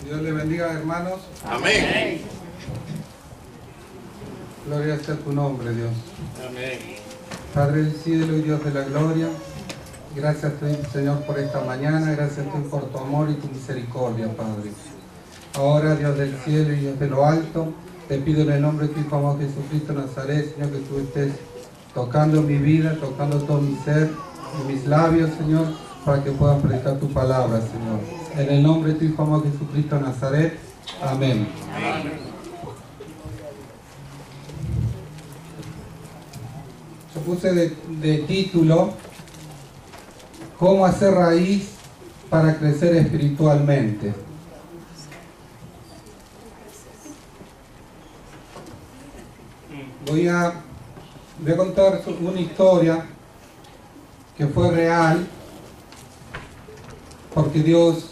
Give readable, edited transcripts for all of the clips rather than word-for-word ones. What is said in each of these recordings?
Dios le bendiga, hermanos. Amén. Gloria sea tu nombre, Dios. Amén. Padre del cielo y Dios de la gloria, gracias te doy, Señor, por esta mañana. Gracias te doy por tu amor y tu misericordia, Padre. Ahora, Dios del cielo y Dios de lo alto, te pido en el nombre de tu Hijo amado Jesucristo de Nazaret, Señor, que tú estés tocando mi vida, tocando todo mi ser y mis labios, Señor, para que puedan predicar tu palabra, Señor. En el nombre de tu Hijo amado Jesucristo de Nazaret. Amén. Amén. Yo puse de título ¿Cómo hacer raíz para crecer espiritualmente? Voy a contar una historia que fue real, porque Dios,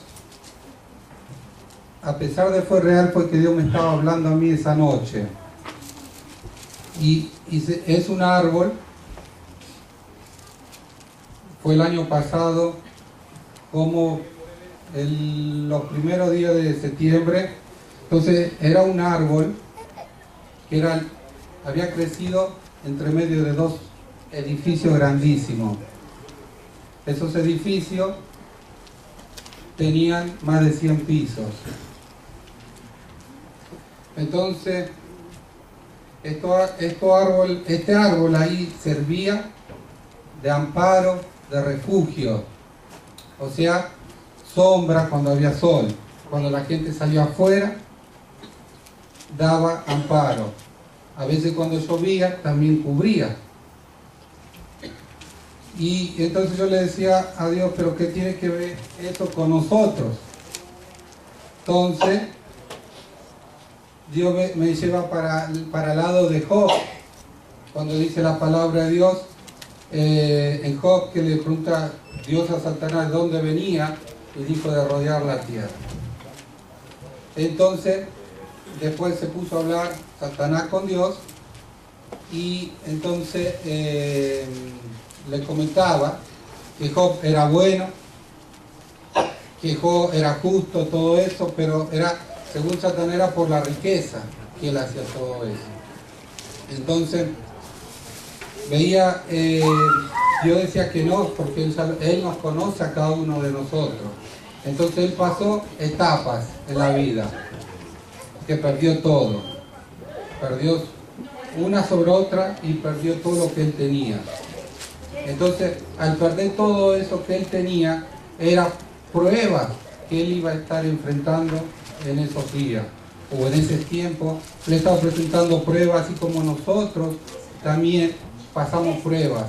a pesar de fue real, porque Dios me estaba hablando a mí esa noche. Y es un árbol. Fue el año pasado, como los primeros días de septiembre. Entonces era un árbol que había crecido entre medio de dos edificios grandísimos. Esos edificios tenían más de 100 pisos. Entonces este árbol ahí servía de amparo, de refugio, o sea, sombra cuando había sol. Cuando la gente salió afuera, daba amparo. A veces cuando llovía, también cubría. Y entonces yo le decía a Dios, pero ¿qué tiene que ver esto con nosotros? Entonces, Dios me lleva para el lado de Job, cuando dice la palabra de Dios, en Job, que le pregunta Dios a Satanás de dónde venía, y dijo de rodear la tierra. Entonces después se puso a hablar Satanás con Dios, y entonces le comentaba que Job era bueno, que Job era justo, todo eso, pero según Satanás era por la riqueza que él hacía todo eso. Entonces veía, yo decía que no, porque él nos conoce a cada uno de nosotros. Entonces él pasó etapas en la vida, que perdió todo, perdió una sobre otra y perdió todo lo que él tenía. Entonces, al perder todo eso que él tenía, era prueba que él iba a estar enfrentando en esos días o en ese tiempo. Le estaba presentando pruebas, así como nosotros también pasamos pruebas,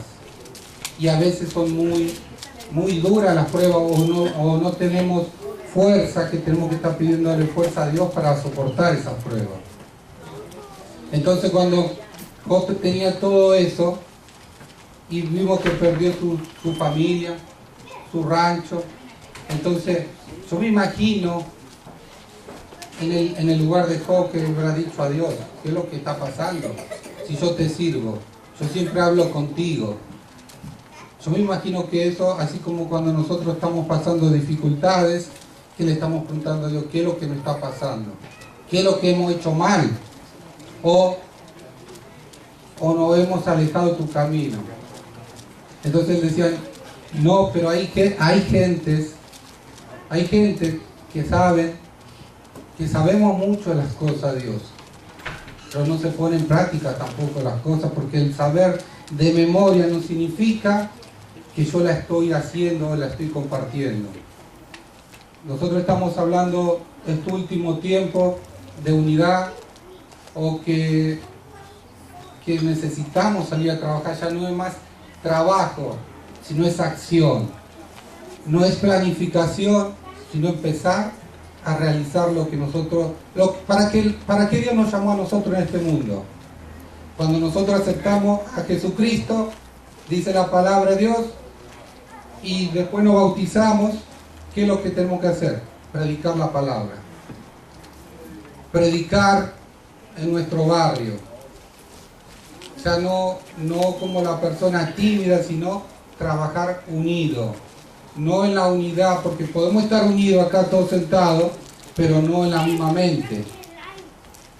y a veces son muy duras las pruebas, o no tenemos fuerza, que tenemos que estar pidiéndole fuerza a Dios para soportar esas pruebas. Entonces cuando Job tenía todo eso y vimos que perdió su familia, su rancho, entonces yo me imagino en el lugar de Job, que le habrá dicho a Dios, ¿qué es lo que está pasando? Si yo te sirvo, yo siempre hablo contigo. Yo me imagino que eso, así como cuando nosotros estamos pasando dificultades, que le estamos preguntando a Dios, ¿qué es lo que me está pasando? ¿Qué es lo que hemos hecho mal? ¿O nos hemos alejado de tu camino? Entonces decían, no, pero hay gente que saben, que sabemos mucho de las cosas de Dios, pero no se pone en práctica tampoco las cosas, porque el saber de memoria no significa que yo la estoy haciendo, la estoy compartiendo. Nosotros estamos hablando este último tiempo de unidad, o que necesitamos salir a trabajar. Ya no es más trabajo, sino es acción. No es planificación, sino empezar a realizar lo que nosotros... ¿Para qué Dios nos llamó a nosotros en este mundo? Cuando nosotros aceptamos a Jesucristo, dice la palabra de Dios, y después nos bautizamos, ¿qué es lo que tenemos que hacer? Predicar la palabra. Predicar en nuestro barrio. O sea, no como la persona tímida, sino trabajar unido. No en la unidad, porque podemos estar unidos acá todos sentados, pero no en la misma mente.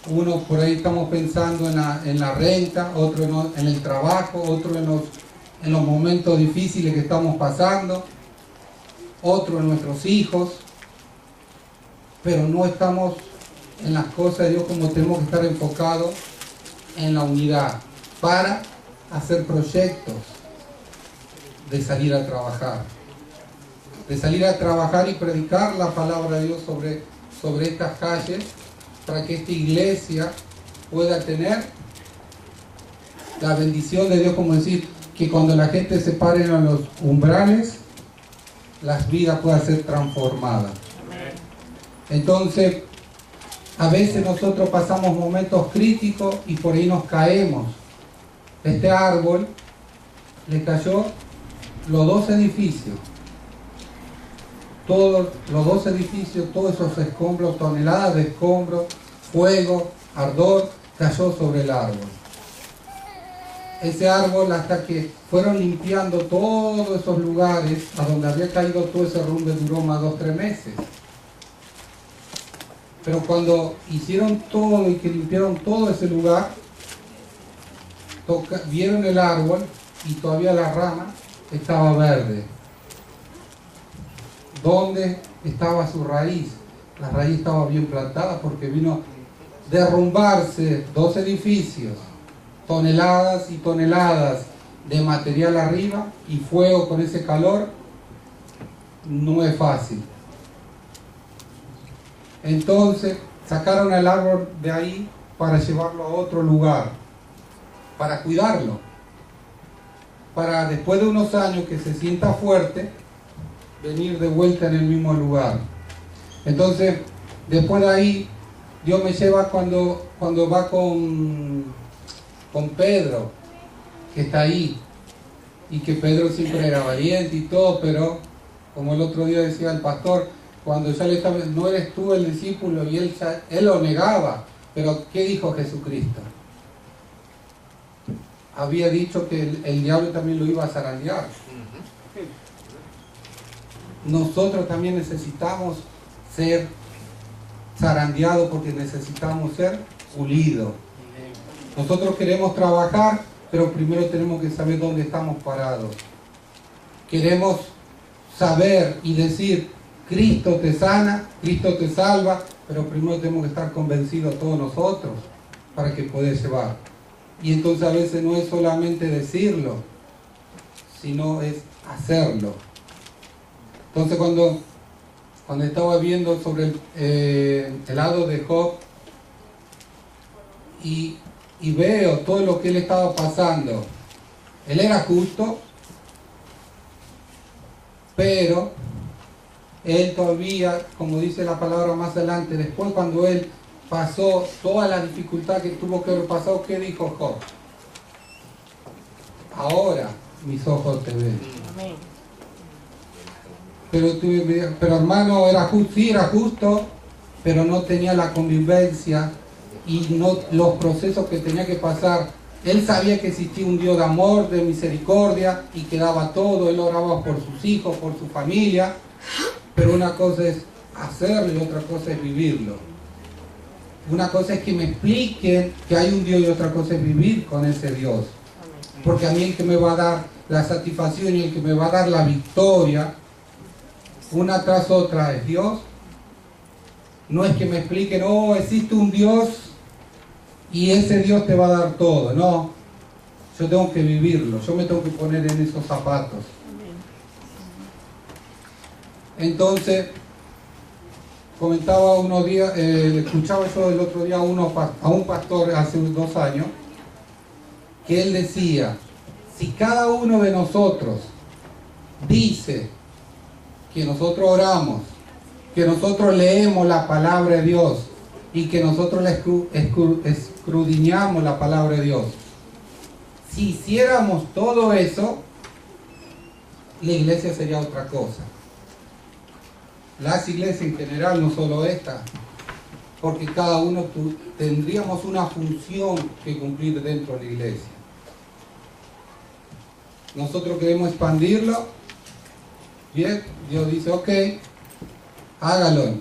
Uno por ahí estamos pensando en la renta, otro en el trabajo, otro en los momentos difíciles que estamos pasando, otro en nuestros hijos, pero no estamos en las cosas de Dios como tenemos que estar enfocados en la unidad para hacer proyectos de salir a trabajar. De salir a trabajar y predicar la palabra de Dios sobre estas calles para que esta iglesia pueda tener la bendición de Dios, como decir, que cuando la gente se pare en los umbrales, las vidas puedan ser transformadas. Entonces, a veces nosotros pasamos momentos críticos y por ahí nos caemos. Este árbol le cayó los dos edificios. Todos los dos edificios, todos esos escombros, toneladas de escombros, fuego, ardor, cayó sobre el árbol. Ese árbol, hasta que fueron limpiando todos esos lugares a donde había caído todo ese rumbe, duró más 2 o 3 meses. Pero cuando hicieron todo y que limpiaron todo ese lugar, vieron el árbol y todavía la rama estaba verde. ¿Dónde estaba su raíz? La raíz estaba bien plantada porque vino a derrumbarse 2 edificios, toneladas y toneladas de material arriba y fuego con ese calor. No es fácil. Entonces sacaron el árbol de ahí para llevarlo a otro lugar, para cuidarlo, para después de unos años que se sienta fuerte, venir de vuelta en el mismo lugar. Entonces, después de ahí, Dios me lleva cuando va con Pedro, que está ahí, y que Pedro siempre era valiente y todo, pero como el otro día decía el pastor, cuando ya le estaba, no eres tú el discípulo, y él lo negaba, pero ¿qué dijo Jesucristo? Había dicho que el diablo también lo iba a zarandear. Nosotros también necesitamos ser zarandeados porque necesitamos ser pulidos. Nosotros queremos trabajar, pero primero tenemos que saber dónde estamos parados. Queremos saber y decir, Cristo te sana, Cristo te salva, pero primero tenemos que estar convencidos todos nosotros para que puedas llevar. Y entonces a veces no es solamente decirlo, sino es hacerlo. Entonces cuando estaba viendo sobre el lado de Job y veo todo lo que él estaba pasando, él era justo, pero él todavía, como dice la palabra más adelante, después cuando él pasó toda la dificultad que tuvo que haber pasado, ¿qué dijo Job? Ahora mis ojos te ven. Amén. Pero hermano, sí era justo, pero no tenía la convivencia y no los procesos que tenía que pasar. Él sabía que existía un Dios de amor, de misericordia, y que daba todo. Él oraba por sus hijos, por su familia, pero una cosa es hacerlo y otra cosa es vivirlo. Una cosa es que me expliquen que hay un Dios y otra cosa es vivir con ese Dios. Porque a mí el que me va a dar la satisfacción y el que me va a dar la victoria una tras otra es Dios. No es que me expliquen, oh, existe un Dios y ese Dios te va a dar todo. No, yo tengo que vivirlo, yo me tengo que poner en esos zapatos. Entonces, comentaba unos días, escuchaba yo el otro día a un pastor hace 2 años, que él decía, si cada uno de nosotros dice que nosotros oramos, que nosotros leemos la palabra de Dios y que nosotros escudriñamos la palabra de Dios, si hiciéramos todo eso, la iglesia sería otra cosa. Las iglesias en general, no solo esta, porque cada uno tendríamos una función que cumplir dentro de la iglesia. Nosotros queremos expandirlo. Bien, Dios dice, ok, hágalo.